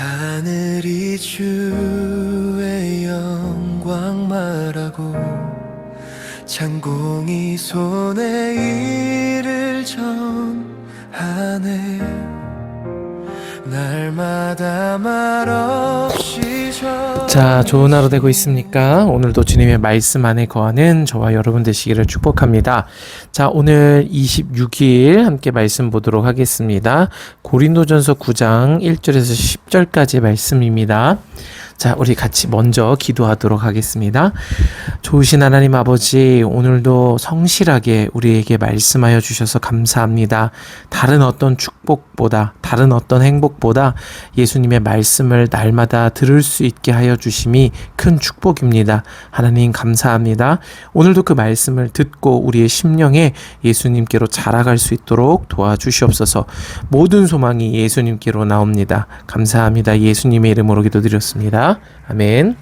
하늘이 주의 영광 말하고 창공이 손에 일을 전하네. 날마다 말없이 자, 좋은 하루 되고 있습니까? 오늘도 주님의 말씀 안에 거하는 저와 여러분 되시기를 축복합니다. 자, 오늘 26일 함께 말씀 보도록 하겠습니다. 고린도전서 9장 1절에서 10절까지의 말씀입니다. 자, 우리 같이 먼저 기도하도록 하겠습니다. 좋으신 하나님 아버지, 오늘도 성실하게 우리에게 말씀하여 주셔서 감사합니다. 다른 어떤 축복보다, 다른 어떤 행복보다 예수님의 말씀을 날마다 들을 수 있게 하여 주심이 큰 축복입니다. 하나님 감사합니다. 오늘도 그 말씀을 듣고 우리의 심령에 예수님께로 자라갈 수 있도록 도와주시옵소서. 모든 소망이 예수님께로 나옵니다. 감사합니다. 예수님의 이름으로 기도드렸습니다. 아멘.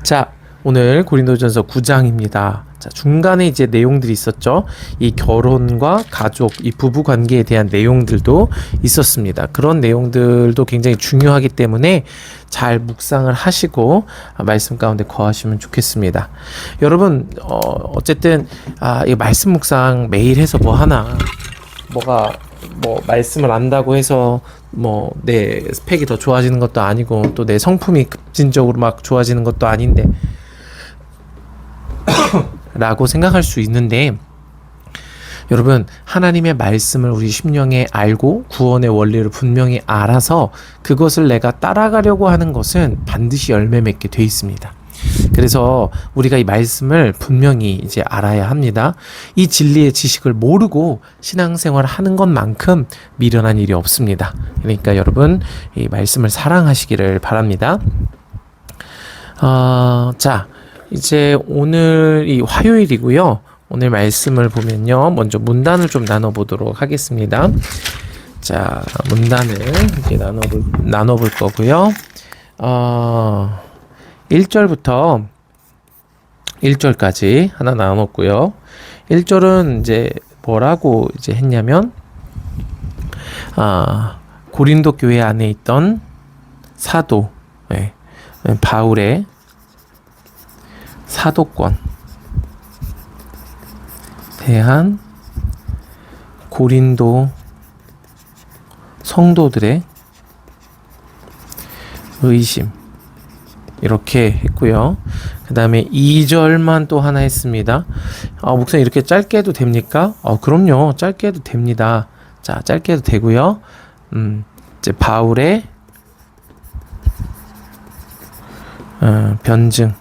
자, 오늘 고린도전서 9장입니다. 자, 중간에 이제 내용들이 있었죠. 이 결혼과 가족, 이 부부 관계에 대한 내용들도 있었습니다. 그런 내용들도 굉장히 중요하기 때문에 잘 묵상을 하시고 말씀 가운데 거하시면 좋겠습니다. 여러분, 어쨌든 이 말씀 묵상 매일 해서 뭐 하나, 말씀을 안다고 해서 내 스펙이 더 좋아지는 것도 아니고 또 내 성품이 급진적으로 막 좋아지는 것도 아닌데 라고 생각할 수 있는데, 여러분, 하나님의 말씀을 우리 심령에 알고 구원의 원리를 분명히 알아서 그것을 내가 따라가려고 하는 것은 반드시 열매 맺게 돼 있습니다. 그래서 우리가 이 말씀을 분명히 이제 알아야 합니다. 이 진리의 지식을 모르고 신앙생활을 하는 것만큼 미련한 일이 없습니다. 그러니까 여러분, 이 말씀을 사랑하시기를 바랍니다. 자, 이제 오늘이 화요일이고요. 오늘 말씀을 보면요, 먼저 문단을 좀 나눠보도록 하겠습니다. 자, 문단을 이제 나눠볼 거고요. 1절부터 1절까지 하나 나눴고요. 1절은 이제 뭐라고 이제 했냐면, 고린도 교회 안에 있던 사도, 바울의 사도권 대한 고린도 성도들의 의심, 이렇게 했고요. 그 다음에 2절만 또 하나 했습니다. 목사님 이렇게 짧게 해도 됩니까? 그럼요. 짧게 해도 됩니다. 자, 짧게 해도 되고요. 이제 바울의 변증.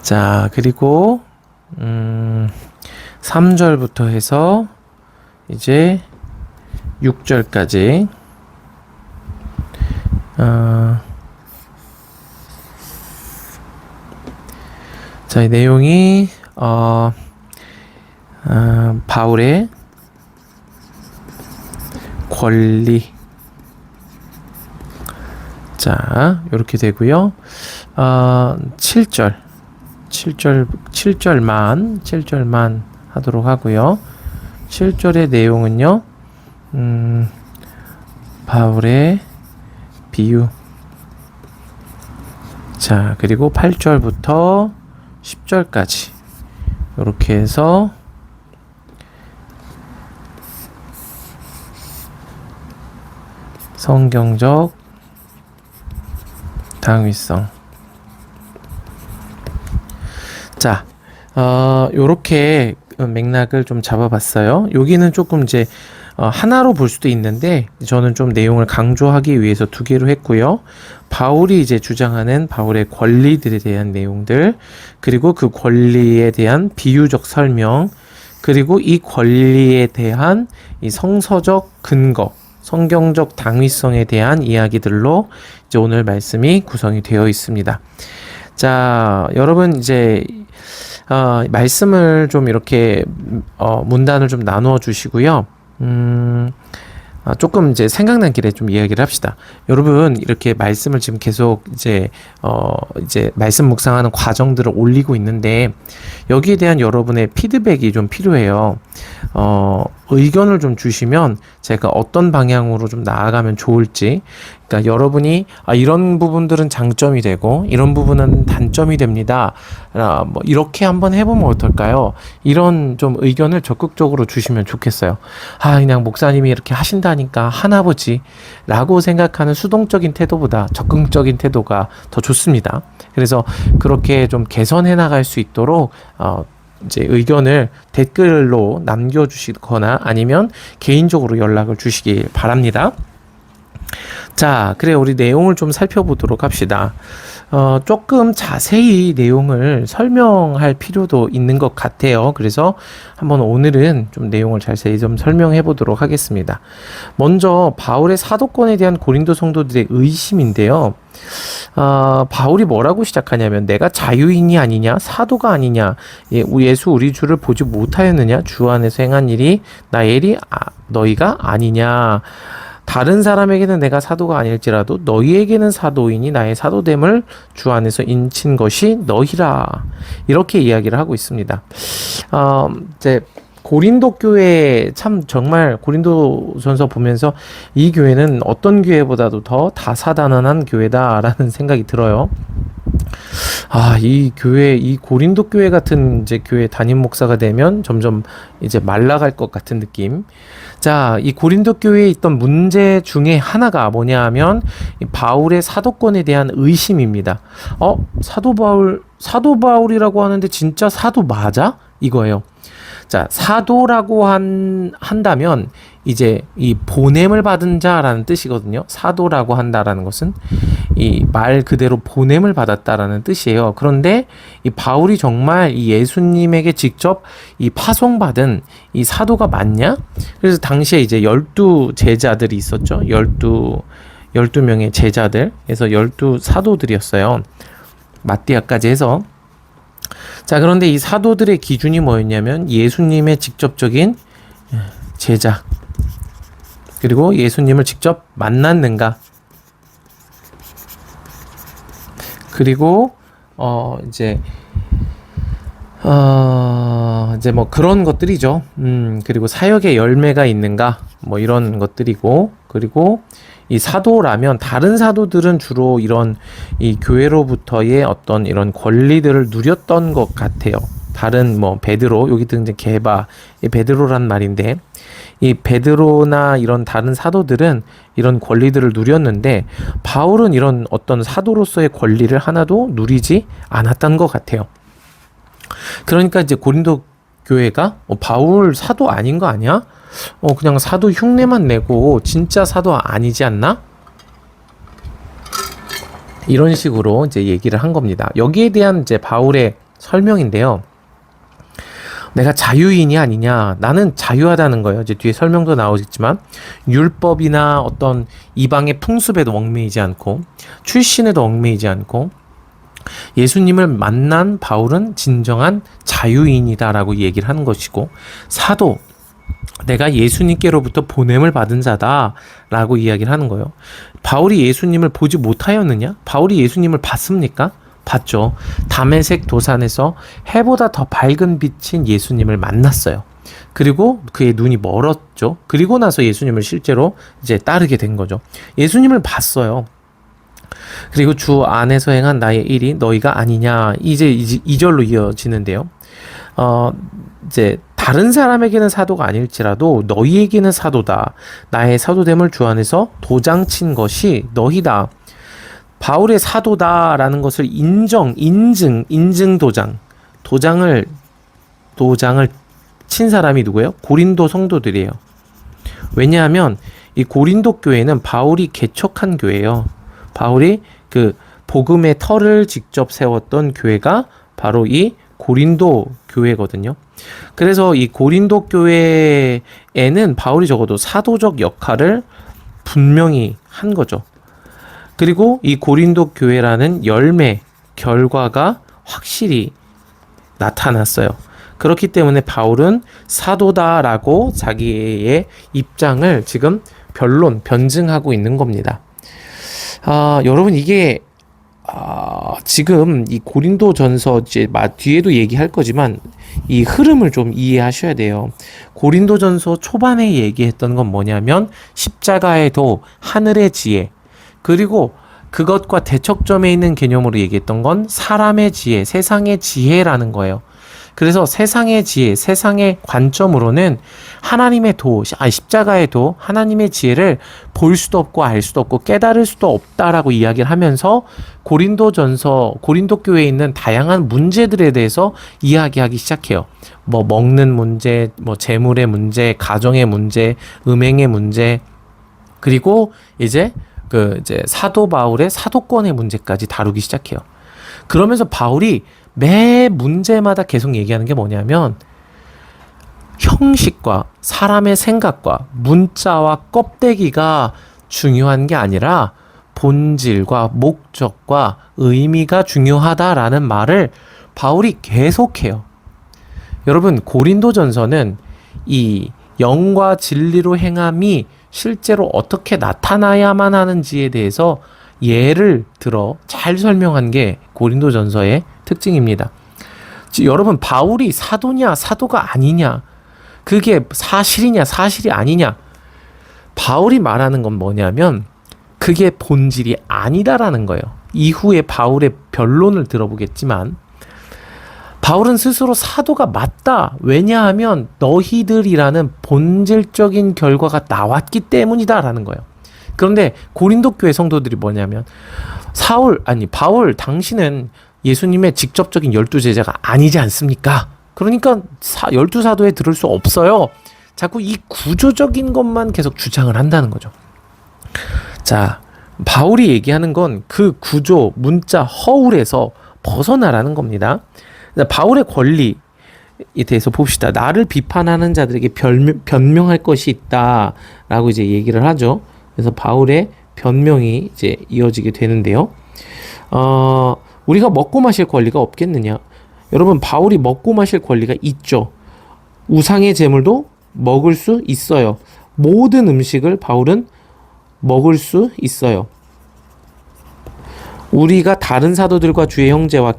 자, 그리고 3절부터 해서 이제 6절까지 자, 이 내용이 바울의 권리, 자, 이렇게 되고요. 7절만 하도록 하고요. 7절의 내용은요, 바울의 비유. 자, 그리고 8절부터 10절까지 이렇게 해서 성경적 당위성. 자, 요렇게 맥락을 좀 잡아봤어요. 여기는 조금 이제 하나로 볼 수도 있는데 저는 좀 내용을 강조하기 위해서 두 개로 했고요. 바울이 이제 주장하는 바울의 권리들에 대한 내용들, 그리고 그 권리에 대한 비유적 설명, 그리고 이 권리에 대한 이 성서적 근거, 성경적 당위성에 대한 이야기들로 이제 오늘 말씀이 구성이 되어 있습니다. 자, 여러분 이제 말씀을 좀 이렇게 문단을 좀 나누어 주시고요. 조금 이제 생각난 길에 좀 이야기를 합시다. 여러분, 이렇게 말씀을 지금 계속 이제 말씀 묵상하는 과정들을 올리고 있는데 여기에 대한 여러분의 피드백이 좀 필요해요. 의견을 좀 주시면 제가 어떤 방향으로 좀 나아가면 좋을지, 그러니까 여러분이 이런 부분들은 장점이 되고 이런 부분은 단점이 됩니다. 뭐 이렇게 한번 해보면 어떨까요? 이런 좀 의견을 적극적으로 주시면 좋겠어요. 그냥 목사님이 이렇게 하신다니까 하나 보지 라고 생각하는 수동적인 태도보다 적극적인 태도가 더 좋습니다. 그래서 그렇게 좀 개선해 나갈 수 있도록 이제 의견을 댓글로 남겨주시거나 아니면 개인적으로 연락을 주시길 바랍니다. 자, 그래 우리 내용을 좀 살펴보도록 합시다. 조금 자세히 내용을 설명할 필요도 있는 것 같아요. 그래서 한번 오늘은 좀 내용을 자세히 좀 설명해 보도록 하겠습니다. 먼저 바울의 사도권에 대한 고린도 성도들의 의심인데요. 바울이 뭐라고 시작하냐면 내가 자유인이 아니냐 사도가 아니냐 예수 우리 주를 보지 못하였느냐 주 안에서 행한 일이 나의 일이 너희가 아니냐 다른 사람에게는 내가 사도가 아닐지라도 너희에게는 사도이니 나의 사도됨을 주 안에서 인친 것이 너희라 이렇게 이야기를 하고 있습니다. 이제 고린도 교회 참 정말 고린도전서 보면서 이 교회는 어떤 교회보다도 더 다사다난한 교회다라는 생각이 들어요. 이 교회, 이 고린도 교회 같은 이제 교회 담임 목사가 되면 점점 이제 말라갈 것 같은 느낌. 자, 이 고린도 교회에 있던 문제 중에 하나가 뭐냐 하면 이 바울의 사도권에 대한 의심입니다. 사도 바울이라고 하는데 진짜 사도 맞아? 이거예요. 자, 사도라고 한다면 이제 이 보냄을 받은 자라는 뜻이거든요. 사도라고 한다라는 것은 이 말 그대로 보냄을 받았다라는 뜻이에요. 그런데 이 바울이 정말 이 예수님에게 직접 이 파송받은 이 사도가 맞냐? 그래서 당시에 이제 12 제자들이 있었죠. 12명의 제자들. 그래서 12 사도들이었어요. 마띠아까지 해서. 자, 그런데 이 사도들의 기준이 뭐였냐면 예수님의 직접적인 제자 그리고 예수님을 직접 만났는가 그리고 이제 뭐 그런 것들이죠. 그리고 사역의 열매가 있는가 뭐 이런 것들이고 그리고 이 사도라면 다른 사도들은 주로 이런 이 교회로부터의 어떤 이런 권리들을 누렸던 것 같아요. 다른 뭐 베드로 여기 등장 게바 이 베드로란 말인데 이 베드로나 이런 다른 사도들은 이런 권리들을 누렸는데 바울은 이런 어떤 사도로서의 권리를 하나도 누리지 않았던 것 같아요. 그러니까 이제 고린도 교회가 바울 사도 아닌 거 아니야? 그냥 사도 흉내만 내고 진짜 사도 아니지 않나? 이런 식으로 이제 얘기를 한 겁니다. 여기에 대한 이제 바울의 설명인데요. 내가 자유인이 아니냐? 나는 자유하다는 거예요. 이제 뒤에 설명도 나오겠지만 율법이나 어떤 이방의 풍습에도 얽매이지 않고 출신에도 얽매이지 않고 예수님을 만난 바울은 진정한 자유인이다라고 얘기를 하는 것이고 사도 내가 예수님께로부터 보냄을 받은 자다라고 이야기를 하는 거예요. 바울이 예수님을 보지 못하였느냐? 바울이 예수님을 봤습니까? 봤죠. 다메섹 도산에서 해보다 더 밝은 빛인 예수님을 만났어요. 그리고 그의 눈이 멀었죠. 그리고 나서 예수님을 실제로 이제 따르게 된 거죠. 예수님을 봤어요. 그리고 주 안에서 행한 나의 일이 너희가 아니냐. 이제 2절로 이어지는데요. 이제 다른 사람에게는 사도가 아닐지라도 너희에게는 사도다. 나의 사도됨을 주 안에서 도장친 것이 너희다. 바울의 사도다라는 것을 인증 도장을 친 사람이 누구예요? 고린도 성도들이에요. 왜냐하면 이 고린도 교회는 바울이 개척한 교회예요. 바울이 그 복음의 터를 직접 세웠던 교회가 바로 이 고린도 교회거든요. 그래서 이 고린도 교회에는 바울이 적어도 사도적 역할을 분명히 한 거죠. 그리고 이 고린도 교회라는 열매, 결과가 확실히 나타났어요. 그렇기 때문에 바울은 사도다라고 자기의 입장을 지금 변증하고 있는 겁니다. 여러분 이게 지금 이 고린도전서 이제 뒤에도 얘기할 거지만 이 흐름을 좀 이해하셔야 돼요. 고린도전서 초반에 얘기했던 건 뭐냐면 십자가의 도, 하늘의 지혜, 그리고 그것과 대척점에 있는 개념으로 얘기했던 건 사람의 지혜, 세상의 지혜라는 거예요. 그래서 세상의 지혜, 세상의 관점으로는 하나님의 도, 십자가의 도, 하나님의 지혜를 볼 수도 없고 알 수도 없고 깨달을 수도 없다라고 이야기를 하면서 고린도전서, 고린도 교회에 있는 다양한 문제들에 대해서 이야기하기 시작해요. 뭐 먹는 문제, 뭐 재물의 문제, 가정의 문제, 음행의 문제, 그리고 이제 사도 바울의 사도권의 문제까지 다루기 시작해요. 그러면서 바울이 매 문제마다 계속 얘기하는 게 뭐냐면 형식과 사람의 생각과 문자와 껍데기가 중요한 게 아니라 본질과 목적과 의미가 중요하다라는 말을 바울이 계속해요. 여러분, 고린도전서는 이 영과 진리로 행함이 실제로 어떻게 나타나야만 하는지에 대해서 예를 들어 잘 설명한 게 고린도전서의 특징입니다. 여러분, 바울이 사도냐 사도가 아니냐, 그게 사실이냐 사실이 아니냐, 바울이 말하는 건 뭐냐면 그게 본질이 아니다라는 거예요. 이후에 바울의 변론을 들어보겠지만 바울은 스스로 사도가 맞다. 왜냐하면 너희들이라는 본질적인 결과가 나왔기 때문이다라는 거예요. 그런데 고린도 교회 성도들이 뭐냐면 바울 당신은 예수님의 직접적인 12제자가 아니지 않습니까? 그러니까 12사도에 들을 수 없어요. 자꾸 이 구조적인 것만 계속 주장을 한다는 거죠. 자, 바울이 얘기하는 건 그 구조, 문자, 허울에서 벗어나라는 겁니다. 바울의 권리에 대해서 봅시다. 나를 비판하는 자들에게 변명할 것이 있다라고 이제 얘기를 하죠. 그래서 바울의 변명이 이제 이어지게 되는데요. 우리가 먹고 마실 권리가 없겠느냐? 여러분, 바울이 먹고 마실 권리가 있죠. 우상의 제물도 먹을 수 있어요. 모든 음식을 바울은 먹을 수 있어요. 우리가 다른 사도들과 주의 형제와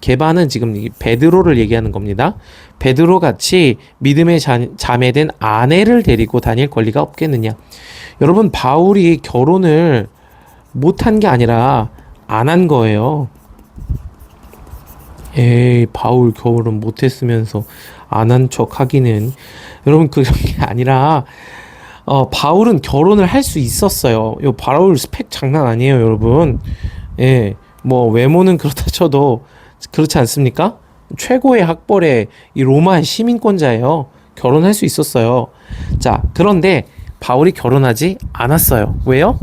게바는 지금 베드로를 얘기하는 겁니다. 베드로 같이 믿음의 자매된 아내를 데리고 다닐 권리가 없겠느냐. 여러분, 바울이 결혼을 못한 게 아니라 안 한 거예요. 에이, 바울 결혼 못했으면서 안 한 척 하기는. 여러분, 그런 게 아니라 바울은 결혼을 할 수 있었어요. 바울 스펙 장난 아니에요, 여러분. 예, 뭐 외모는 그렇다 쳐도 그렇지 않습니까? 최고의 학벌의 이 로마의 시민권자예요. 결혼할 수 있었어요. 자, 그런데 바울이 결혼하지 않았어요. 왜요?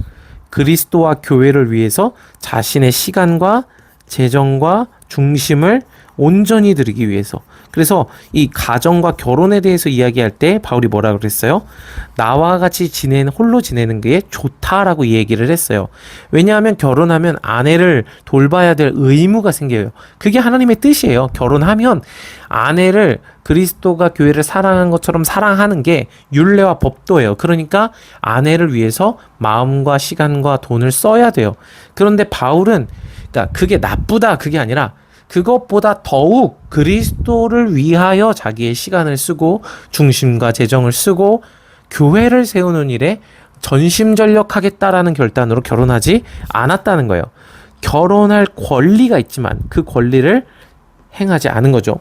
그리스도와 교회를 위해서 자신의 시간과 재정과 중심을 온전히 드리기 위해서. 그래서 이 가정과 결혼에 대해서 이야기할 때 바울이 뭐라 그랬어요? 나와 같이 홀로 지내는 게 좋다라고 얘기를 했어요. 왜냐하면 결혼하면 아내를 돌봐야 될 의무가 생겨요. 그게 하나님의 뜻이에요. 결혼하면 아내를 그리스도가 교회를 사랑한 것처럼 사랑하는 게 율례와 법도예요. 그러니까 아내를 위해서 마음과 시간과 돈을 써야 돼요. 그런데 바울은 그러니까 그게 나쁘다 그게 아니라 그것보다 더욱 그리스도를 위하여 자기의 시간을 쓰고 중심과 재정을 쓰고 교회를 세우는 일에 전심전력하겠다라는 결단으로 결혼하지 않았다는 거예요. 결혼할 권리가 있지만 그 권리를 행하지 않은 거죠.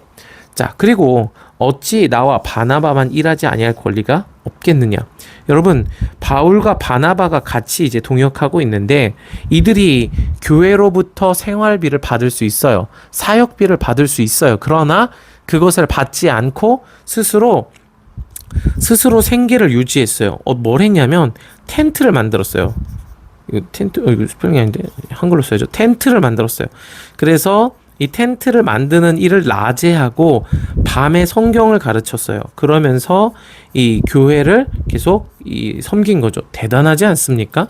자, 그리고 어찌 나와 바나바만 일하지 아니할 권리가 없겠느냐. 여러분, 바울과 바나바가 같이 이제 동역하고 있는데 이들이 교회로부터 생활비를 받을 수 있어요. 사역비를 받을 수 있어요. 그러나 그것을 받지 않고 스스로 생계를 유지했어요. 뭘 했냐면 텐트를 만들었어요. 이거 스펠링이 아닌데 한글로 써야죠. 텐트를 만들었어요. 그래서 이 텐트를 만드는 일을 낮에 하고 밤에 성경을 가르쳤어요. 그러면서 이 교회를 계속 섬긴 거죠. 대단하지 않습니까?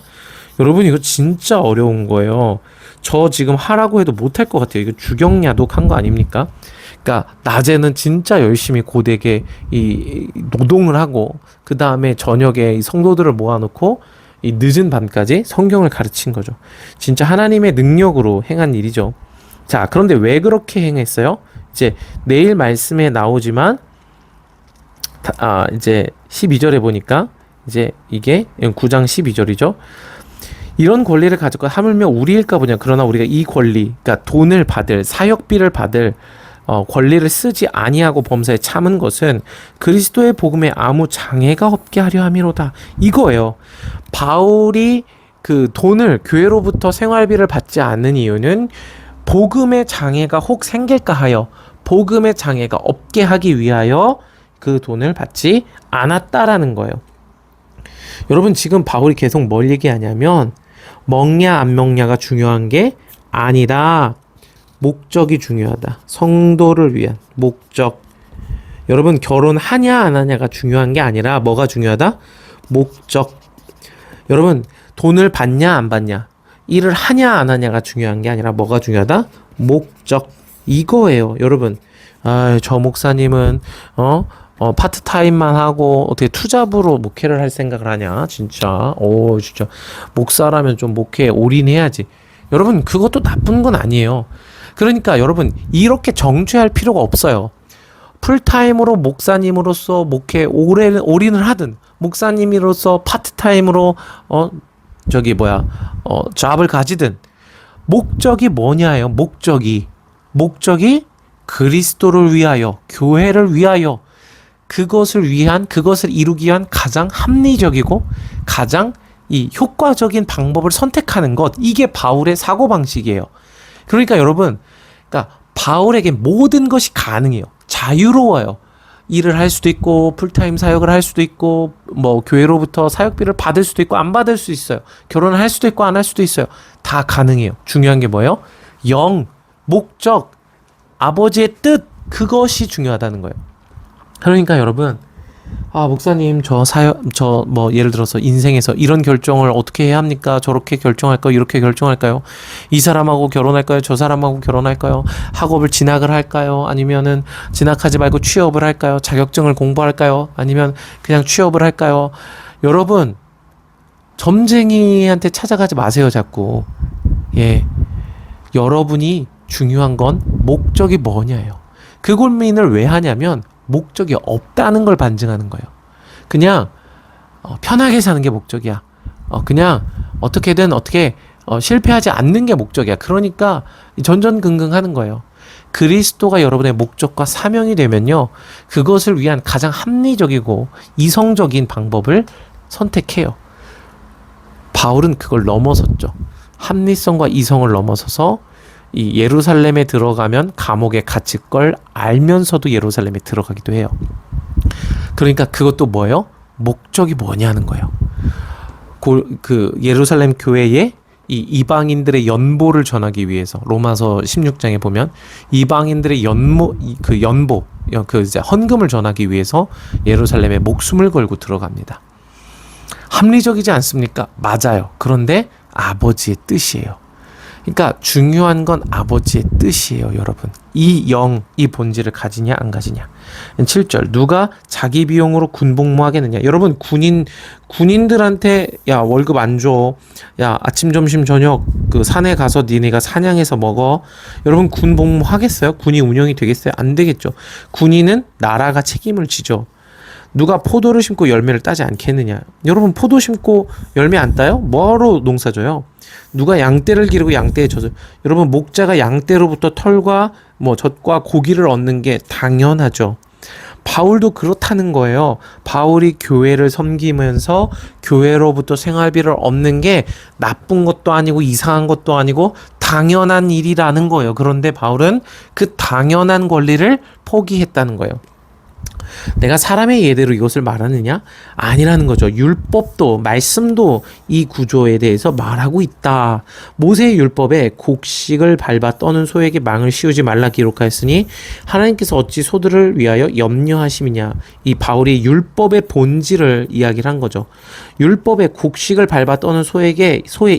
여러분, 이거 진짜 어려운 거예요. 저 지금 하라고 해도 못할 것 같아요. 이거 주경야독한 거 아닙니까? 그러니까 낮에는 진짜 열심히 고되게 이 노동을 하고 그 다음에 저녁에 이 성도들을 모아놓고 이 늦은 밤까지 성경을 가르친 거죠. 진짜 하나님의 능력으로 행한 일이죠. 자, 그런데 왜 그렇게 행했어요? 이제 내일 말씀에 나오지만 이제 12절에 보니까 이제 이게 9장 12절이죠. 이런 권리를 가졌고 하물며 우리일까 보냐. 그러나 우리가 이 권리, 그러니까 돈을 받을, 사역비를 받을 권리를 쓰지 아니하고 범사에 참은 것은 그리스도의 복음에 아무 장애가 없게 하려 함이로다. 이거예요. 바울이 그 돈을 교회로부터 생활비를 받지 않는 이유는 복음의 장애가 혹 생길까 하여, 복음의 장애가 없게 하기 위하여 그 돈을 받지 않았다라는 거예요. 여러분, 지금 바울이 계속 뭘 얘기하냐면 먹냐 안 먹냐가 중요한 게 아니다. 목적이 중요하다. 성도를 위한 목적. 여러분, 결혼하냐 안 하냐가 중요한 게 아니라 뭐가 중요하다? 목적. 여러분, 돈을 받냐 안 받냐, 일을 하냐 안 하냐가 중요한 게 아니라 뭐가 중요하다? 목적. 이거예요. 여러분, 저 목사님은 파트타임만 하고 어떻게 투잡으로 목회를 할 생각을 하냐. 진짜 진짜 목사라면 좀 목회에 올인해야지. 여러분, 그것도 나쁜 건 아니에요. 그러니까 여러분, 이렇게 정죄할 필요가 없어요. 풀타임으로 목사님으로서 목회에 올인을 하든, 목사님으로서 파트타임으로 잡을 가지든, 목적이 뭐냐예요. 목적이 그리스도를 위하여, 교회를 위하여, 그것을 이루기 위한 가장 합리적이고 가장 이 효과적인 방법을 선택하는 것, 이게 바울의 사고방식이에요. 그러니까 여러분, 바울에게 모든 것이 가능해요. 자유로워요. 일을 할 수도 있고, 풀타임 사역을 할 수도 있고, 교회로부터 사역비를 받을 수도 있고, 안 받을 수 있어요. 결혼을 할 수도 있고, 안 할 수도 있어요. 다 가능해요. 중요한 게 뭐예요? 목적, 아버지의 뜻, 그것이 중요하다는 거예요. 그러니까 여러분, 목사님, 예를 들어서 인생에서 이런 결정을 어떻게 해야 합니까? 저렇게 결정할까요? 이렇게 결정할까요? 이 사람하고 결혼할까요? 저 사람하고 결혼할까요? 학업을 진학을 할까요? 아니면은 진학하지 말고 취업을 할까요? 자격증을 공부할까요? 아니면 그냥 취업을 할까요? 여러분, 점쟁이한테 찾아가지 마세요, 자꾸. 여러분이 중요한 건 목적이 뭐냐예요. 그 고민을 왜 하냐면 목적이 없다는 걸 반증하는 거예요. 그냥 편하게 사는 게 목적이야. 그냥 어떻게든 실패하지 않는 게 목적이야. 그러니까 전전긍긍하는 거예요. 그리스도가 여러분의 목적과 사명이 되면요, 그것을 위한 가장 합리적이고 이성적인 방법을 선택해요. 바울은 그걸 넘어섰죠. 합리성과 이성을 넘어서서 이 예루살렘에 들어가면 감옥에 갇힐 걸 알면서도 예루살렘에 들어가기도 해요. 그러니까 그것도 뭐예요? 목적이 뭐냐는 거예요. 그 예루살렘 교회에 이 이방인들의 연보를 전하기 위해서, 로마서 16장에 보면 이방인들의 이제 헌금을 전하기 위해서 예루살렘에 목숨을 걸고 들어갑니다. 합리적이지 않습니까? 맞아요. 그런데 아버지의 뜻이에요. 그러니까 중요한 건 아버지의 뜻이에요, 여러분. 이 본질을 가지냐 안 가지냐. 7절, 누가 자기 비용으로 군복무 하겠느냐. 여러분, 군인들한테 야, 월급 안 줘, 야, 아침 점심 저녁 그 산에 가서 니네가 사냥해서 먹어. 여러분, 군복무 하겠어요? 군이 운영이 되겠어요? 안 되겠죠. 군인은 나라가 책임을 지죠. 누가 포도를 심고 열매를 따지 않겠느냐. 여러분, 포도 심고 열매 안 따요? 뭐하러 농사 져요? 누가 양떼를 기르고 양떼에 젖어요? 여러분, 목자가 양떼로부터 털과 젖과 고기를 얻는 게 당연하죠. 바울도 그렇다는 거예요. 바울이 교회를 섬기면서 교회로부터 생활비를 얻는 게 나쁜 것도 아니고 이상한 것도 아니고 당연한 일이라는 거예요. 그런데 바울은 그 당연한 권리를 포기했다는 거예요. 내가 사람의 예대로 이것을 말하느냐? 아니라는 거죠. 율법도, 말씀도 이 구조에 대해서 말하고 있다. 모세의 율법에 곡식을 밟아 떠는 소에게 망을 씌우지 말라 기록하였으니 하나님께서 어찌 소들을 위하여 염려하심이냐. 이 바울이 율법의 본질을 이야기를 한 거죠. 율법에 곡식을 밟아 떠는 소의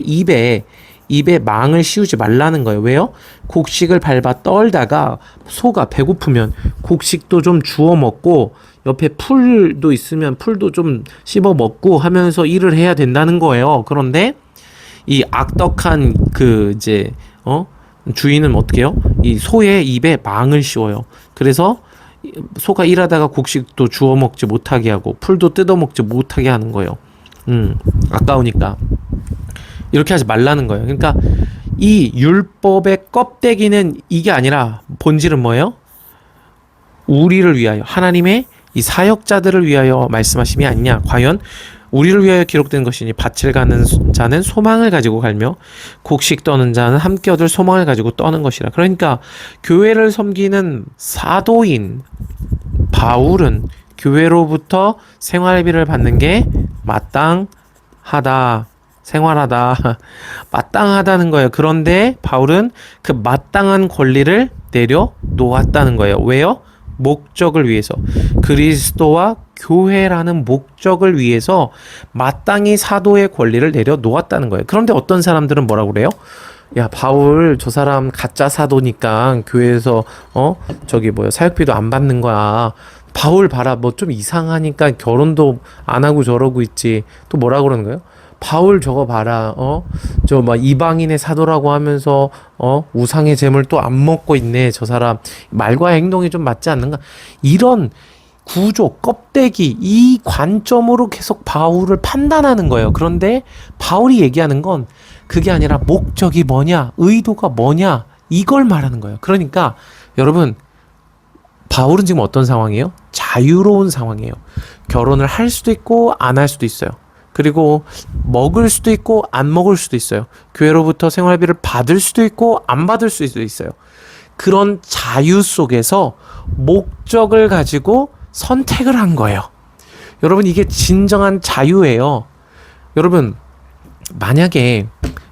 입에 입에 망을 씌우지 말라는 거예요. 왜요? 곡식을 밟아 떨다가 소가 배고프면 곡식도 좀 주워 먹고 옆에 풀도 있으면 풀도 좀 씹어 먹고 하면서 일을 해야 된다는 거예요. 그런데 이 악덕한 주인은 어떻게 해요? 이 소의 입에 망을 씌워요. 그래서 소가 일하다가 곡식도 주워 먹지 못하게 하고 풀도 뜯어 먹지 못하게 하는 거예요. 아까우니까. 이렇게 하지 말라는 거예요. 그러니까 이 율법의 껍데기는 이게 아니라 본질은 뭐예요? 우리를 위하여, 하나님의 이 사역자들을 위하여 말씀하심이 아니냐. 과연 우리를 위하여 기록된 것이니 밭을 가는 자는 소망을 가지고 갈며 곡식 떠는 자는 함께 얻을 소망을 가지고 떠는 것이라. 그러니까 교회를 섬기는 사도인 바울은 교회로부터 생활비를 받는 게 마땅하다. 생활하다. 마땅하다는 거예요. 그런데 바울은 그 마땅한 권리를 내려놓았다는 거예요. 왜요? 목적을 위해서. 그리스도와 교회라는 목적을 위해서 마땅히 사도의 권리를 내려놓았다는 거예요. 그런데 어떤 사람들은 뭐라고 그래요? 야, 바울 저 사람 가짜 사도니까 교회에서 사역비도 안 받는 거야. 바울 봐라, 뭐 좀 이상하니까 결혼도 안 하고 저러고 있지. 또 뭐라 그러는 거예요? 바울 저거 봐라, 저 막 이방인의 사도라고 하면서 우상의 재물 또 안 먹고 있네. 저 사람 말과 행동이 좀 맞지 않는가? 이런 구조, 껍데기, 이 관점으로 계속 바울을 판단하는 거예요. 그런데 바울이 얘기하는 건 그게 아니라 목적이 뭐냐, 의도가 뭐냐, 이걸 말하는 거예요. 그러니까 여러분, 바울은 지금 어떤 상황이에요? 자유로운 상황이에요. 결혼을 할 수도 있고 안 할 수도 있어요. 그리고 먹을 수도 있고 안 먹을 수도 있어요. 교회로부터 생활비를 받을 수도 있고 안 받을 수도 있어요. 그런 자유 속에서 목적을 가지고 선택을 한 거예요. 여러분, 이게 진정한 자유예요. 여러분, 만약에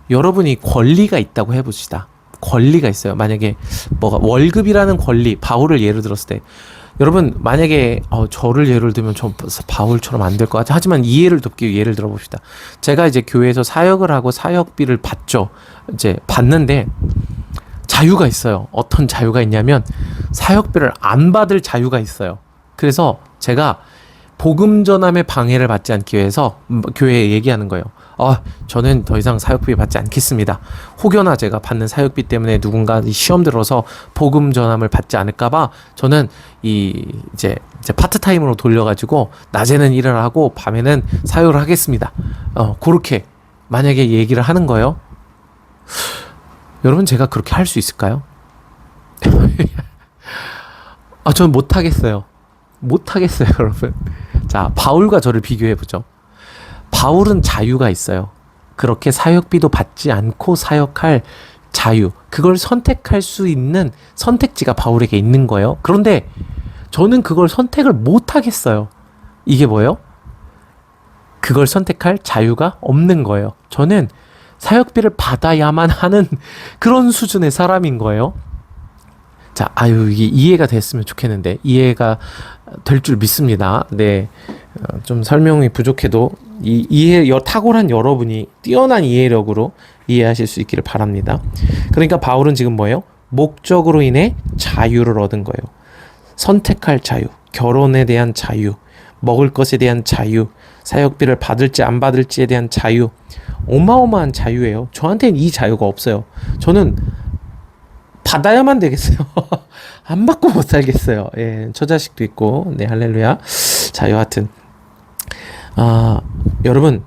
여러분이 권리가 있다고 해봅시다. 권리가 있어요. 만약에 월급이라는 권리, 바울을 예를 들었을 때, 여러분 만약에 저를 예를 들면 저 바울처럼 안 될 것 같아. 하지만 이해를 돕기 위해 예를 들어봅시다. 제가 이제 교회에서 사역을 하고 사역비를 받죠. 이제 받는데 자유가 있어요. 어떤 자유가 있냐면 사역비를 안 받을 자유가 있어요. 그래서 제가 복음 전함의 방해를 받지 않기 위해서 교회에 얘기하는 거예요. 저는 더 이상 사역비 받지 않겠습니다. 혹여나 제가 받는 사역비 때문에 누군가 시험 들어서 복음 전함을 받지 않을까봐 저는 이제 파트타임으로 돌려가지고 낮에는 일을 하고 밤에는 사역을 하겠습니다. 그렇게 만약에 얘기를 하는 거예요. 여러분, 제가 그렇게 할 수 있을까요? 저는 못하겠어요. 못하겠어요, 여러분. 자, 바울과 저를 비교해보죠. 바울은 자유가 있어요. 그렇게 사역비도 받지 않고 사역할 자유, 그걸 선택할 수 있는 선택지가 바울에게 있는 거예요. 그런데 저는 그걸 선택을 못 하겠어요. 이게 뭐예요? 그걸 선택할 자유가 없는 거예요. 저는 사역비를 받아야만 하는 그런 수준의 사람인 거예요. 자, 이게 이해가 됐으면 좋겠는데, 이해가 될 줄 믿습니다. 네. 좀 설명이 부족해도 탁월한 여러분이 뛰어난 이해력으로 이해하실 수 있기를 바랍니다. 그러니까 바울은 지금 뭐예요? 목적으로 인해 자유를 얻은 거예요. 선택할 자유, 결혼에 대한 자유, 먹을 것에 대한 자유, 사역비를 받을지 안 받을지에 대한 자유, 어마어마한 자유예요. 저한테는 이 자유가 없어요. 저는 받아야만 되겠어요. 안 받고 못 살겠어요. 예, 처자식도 있고, 네, 할렐루야. 자, 여하튼 여러분,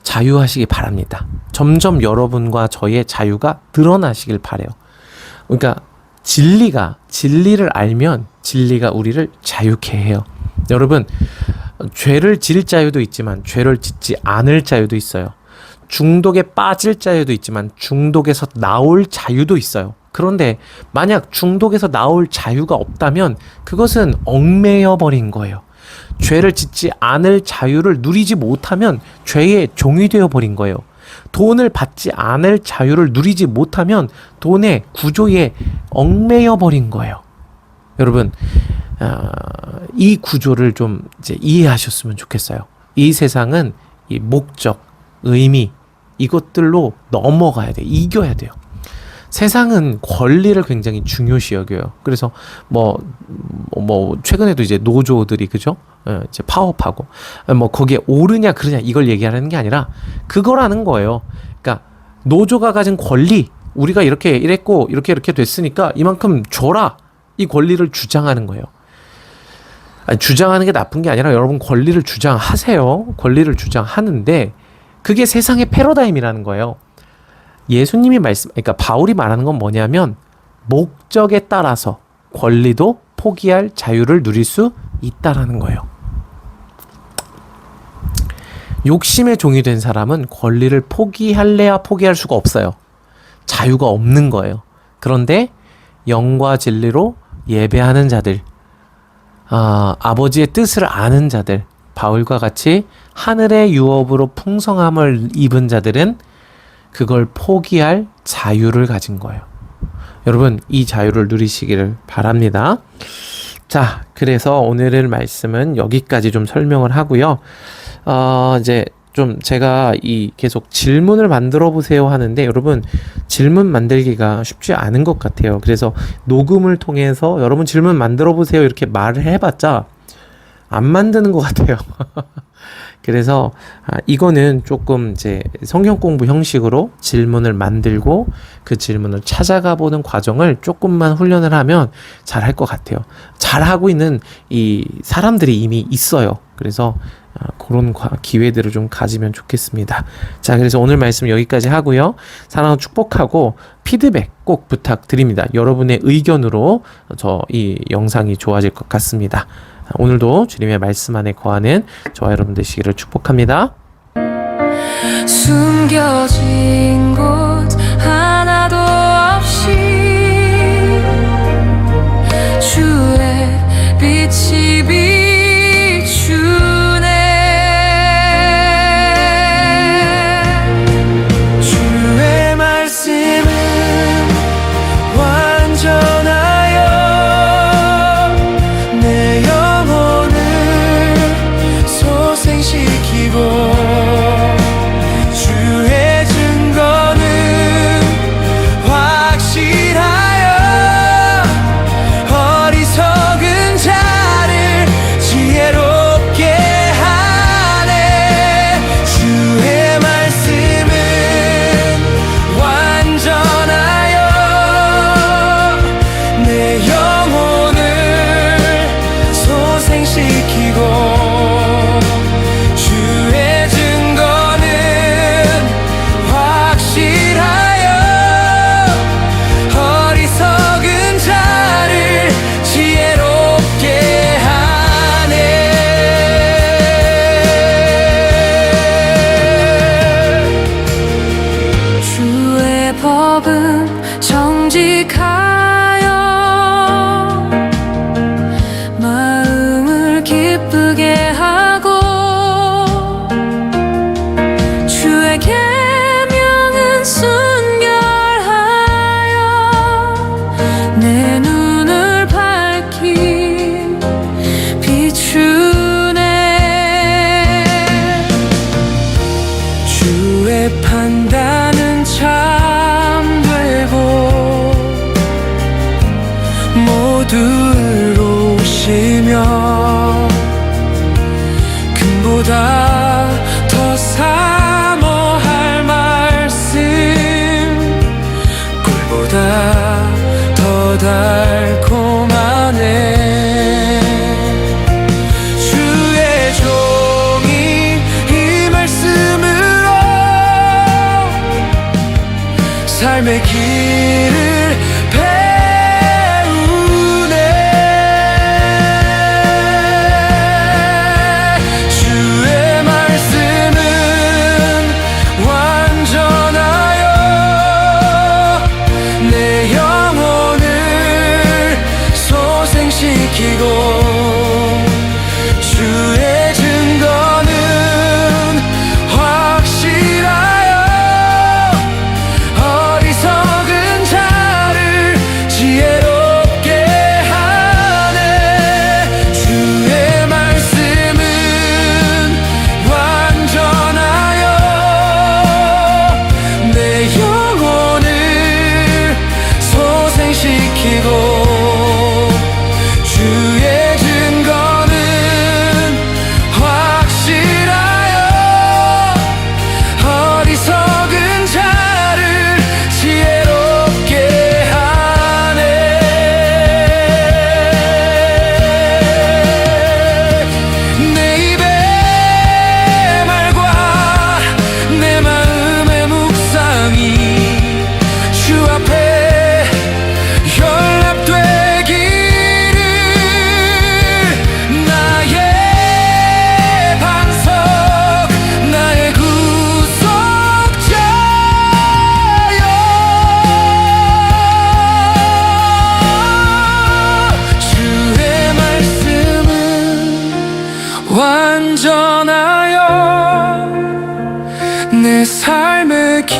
자유하시기 바랍니다. 점점 여러분과 저의 자유가 드러나시길 바래요. 그러니까 진리를 알면 진리가 우리를 자유케 해요. 여러분, 죄를 지을 자유도 있지만 죄를 짓지 않을 자유도 있어요. 중독에 빠질 자유도 있지만 중독에서 나올 자유도 있어요. 그런데 만약 중독에서 나올 자유가 없다면 그것은 얽매여 버린 거예요. 죄를 짓지 않을 자유를 누리지 못하면 죄의 종이 되어 버린 거예요. 돈을 받지 않을 자유를 누리지 못하면 돈의 구조에 얽매여 버린 거예요. 여러분, 이 구조를 좀 이제 이해하셨으면 좋겠어요. 이 세상은 이 목적, 의미, 이것들로 넘어가야 돼. 이겨야 돼요. 세상은 권리를 굉장히 중요시 여겨요. 그래서 최근에도 이제 노조들이 그죠? 이제 파업하고 거기에 옳으냐 그르냐 이걸 얘기하는 게 아니라 그거라는 거예요. 그러니까 노조가 가진 권리, 우리가 이렇게 이랬고 이렇게 됐으니까 이만큼 줘라. 이 권리를 주장하는 거예요. 아니, 주장하는 게 나쁜 게 아니라 여러분 권리를 주장하세요. 권리를 주장하는데 그게 세상의 패러다임이라는 거예요. 예수님이 그러니까 바울이 말하는 건 뭐냐면 목적에 따라서 권리도 포기할 자유를 누릴 수 있다라는 거예요. 욕심의 종이 된 사람은 권리를 포기할래야 포기할 수가 없어요. 자유가 없는 거예요. 그런데 영과 진리로 예배하는 자들, 아버지의 뜻을 아는 자들, 바울과 같이 하늘의 유업으로 풍성함을 입은 자들은 그걸 포기할 자유를 가진 거예요. 여러분, 이 자유를 누리시기를 바랍니다. 자, 그래서 오늘의 말씀은 여기까지 좀 설명을 하고요. 이제 좀 제가 계속 질문을 만들어 보세요 하는데 여러분 질문 만들기가 쉽지 않은 것 같아요. 그래서 녹음을 통해서 여러분 질문 만들어 보세요 이렇게 말을 해봤자 안 만드는 것 같아요. 그래서 이거는 조금 이제 성경 공부 형식으로 질문을 만들고 그 질문을 찾아가 보는 과정을 조금만 훈련을 하면 잘할 것 같아요. 잘하고 있는 이 사람들이 이미 있어요. 그래서 그런 기회들을 좀 가지면 좋겠습니다. 자, 그래서 오늘 말씀 여기까지 하고요. 사랑하고 축복하고 피드백 꼭 부탁드립니다. 여러분의 의견으로 이 영상이 좋아질 것 같습니다. 오늘도 주님의 말씀 안에 거하는 저와 여러분 되시기를 축복합니다. 숨겨진 곳 하나도 없이 주의 빛이 비추네. 주의 말씀은 완전하여 내 영혼을 소생시키고 주의 증거는 확실하여 어리석은 자를 지혜롭게 하네. 주의 말씀은 완전하여 내 영혼을 소생시키고 주의 증거는 확실하여 어리석은 자를 지혜롭게 하네. 주의 법은 정직하여 마음을 기쁘게 하고 주의 계명은 순결하여 내 눈을 밝히 비추네. 주의 판단은 참되고 모두 의로우시며 금보다 더 사모할 말씀 꿀보다 더 달콤하네. 주의 종이 이 말씀으로 삶의 길을 배우네. 주의 말씀은 완전하여 내 영혼을 소생시키고 주의 증거는 확실하여 어리석은 자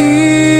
밝히